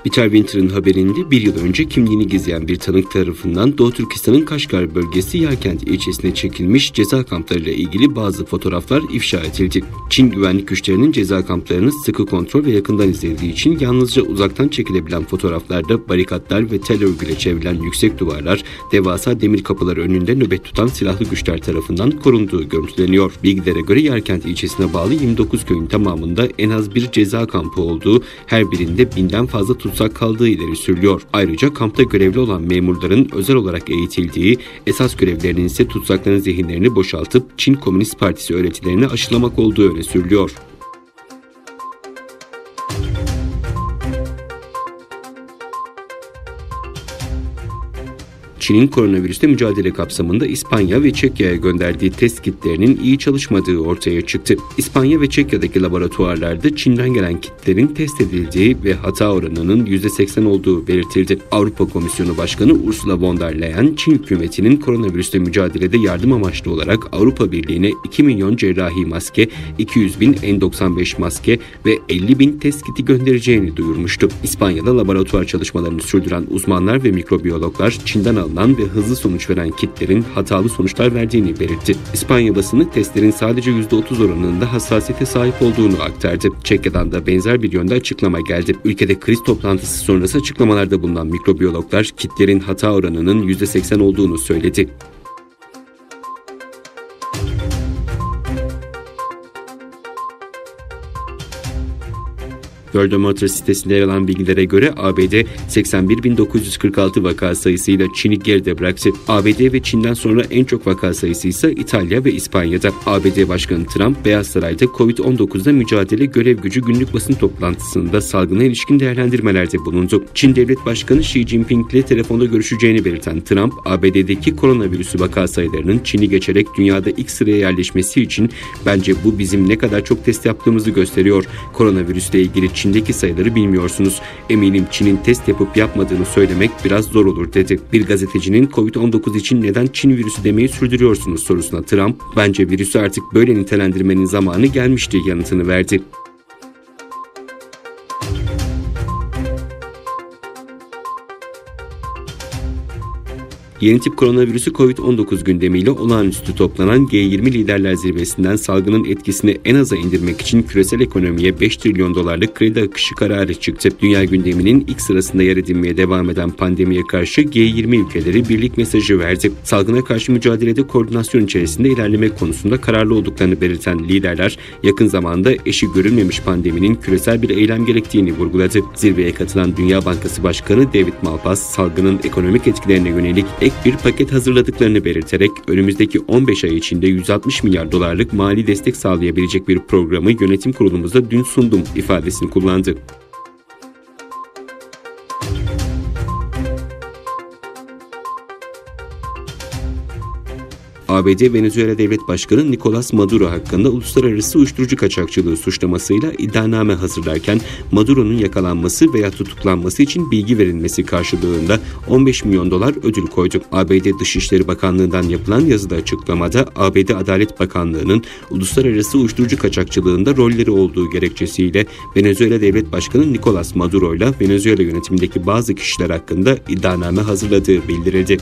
Peter Winter'ın haberinde bir yıl önce kimliğini gizleyen bir tanık tarafından Doğu Türkistan'ın Kaşgar bölgesi Yarkent ilçesine çekilmiş ceza kamplarıyla ilgili bazı fotoğraflar ifşa edildi. Çin güvenlik güçlerinin ceza kamplarını sıkı kontrol ve yakından izlediği için yalnızca uzaktan çekilebilen fotoğraflarda barikatlar ve tel örgüyle çevrilen yüksek duvarlar, devasa demir kapılar önünde nöbet tutan silahlı güçler tarafından korunduğu görüntüleniyor. Bilgilere göre Yarkent ilçesine bağlı 29 köyün tamamında en az bir ceza kampı olduğu, her birinde 1000'den fazla tutsak kaldığı ileri sürülüyor. Ayrıca kampta görevli olan memurların özel olarak eğitildiği, esas görevlerinin ise tutsakların zihinlerini boşaltıp Çin Komünist Partisi öğretilerini aşılamak olduğu öne sürülüyor. Çin'in koronavirüsle mücadele kapsamında İspanya ve Çekya'ya gönderdiği test kitlerinin iyi çalışmadığı ortaya çıktı. İspanya ve Çekya'daki laboratuvarlarda Çin'den gelen kitlerin test edildiği ve hata oranının %80 olduğu belirtildi. Avrupa Komisyonu Başkanı Ursula von der Leyen, Çin hükümetinin koronavirüsle mücadelede yardım amaçlı olarak Avrupa Birliği'ne 2 milyon cerrahi maske, 200 bin N95 maske ve 50 bin test kiti göndereceğini duyurmuştu. İspanya'da laboratuvar çalışmalarını sürdüren uzmanlar ve mikrobiyologlar Çin'den alınan ve hızlı sonuç veren kitlerin hatalı sonuçlar verdiğini belirtti. İspanya basını testlerin sadece %30 oranında hassasiyete sahip olduğunu aktardı. Çekya'dan da benzer bir yönde açıklama geldi. Ülkede kriz toplantısı sonrası açıklamalarda bulunan mikrobiyologlar kitlerin hata oranının %80 olduğunu söyledi. Worldometer sitesinde yer alan bilgilere göre ABD 81.946 vaka sayısıyla Çin'i geride bıraktı. ABD ve Çin'den sonra en çok vaka sayısı ise İtalya ve İspanya'da. ABD Başkanı Trump, Beyaz Saray'da COVID-19'da mücadele görev gücü günlük basın toplantısında salgına ilişkin değerlendirmelerde bulundu. Çin Devlet Başkanı Xi Jinping ile telefonda görüşeceğini belirten Trump, ABD'deki koronavirüsü vaka sayılarının Çin'i geçerek dünyada ilk sıraya yerleşmesi için "Bence bu bizim ne kadar çok test yaptığımızı gösteriyor. Koronavirüsle ilgili Çin'deki sayıları bilmiyorsunuz. Eminim Çin'in test yapıp yapmadığını söylemek biraz zor olur" dedi. Bir gazetecinin COVID-19 için neden Çin virüsü demeyi sürdürüyorsunuz sorusuna Trump, "Bence virüsü artık böyle nitelendirmenin zamanı gelmişti" yanıtını verdi. Yeni tip koronavirüsü COVID-19 gündemiyle olağanüstü toplanan G20 liderler zirvesinden salgının etkisini en aza indirmek için küresel ekonomiye 5 trilyon dolarlık kredi akışı kararı çıktı. Dünya gündeminin ilk sırasında yer edinmeye devam eden pandemiye karşı G20 ülkeleri birlik mesajı verdi. Salgına karşı mücadelede koordinasyon içerisinde ilerlemek konusunda kararlı olduklarını belirten liderler, yakın zamanda eşi görülmemiş pandeminin küresel bir eylem gerektiğini vurguladı. Zirveye katılan Dünya Bankası Başkanı David Malpass, salgının ekonomik etkilerine yönelik bir paket hazırladıklarını belirterek önümüzdeki 15 ay içinde 160 milyar dolarlık mali destek sağlayabilecek bir programı yönetim kurulumuzda dün sundum ifadesini kullandı. ABD Venezuela Devlet Başkanı Nicolas Maduro hakkında uluslararası uyuşturucu kaçakçılığı suçlamasıyla iddianame hazırlarken Maduro'nun yakalanması veya tutuklanması için bilgi verilmesi karşılığında 15 milyon dolar ödül koydu. ABD Dışişleri Bakanlığı'ndan yapılan yazıda açıklamada ABD Adalet Bakanlığı'nın uluslararası uyuşturucu kaçakçılığında rolleri olduğu gerekçesiyle Venezuela Devlet Başkanı Nicolas Maduro ile Venezuela yönetimindeki bazı kişiler hakkında iddianame hazırladığı bildirildi.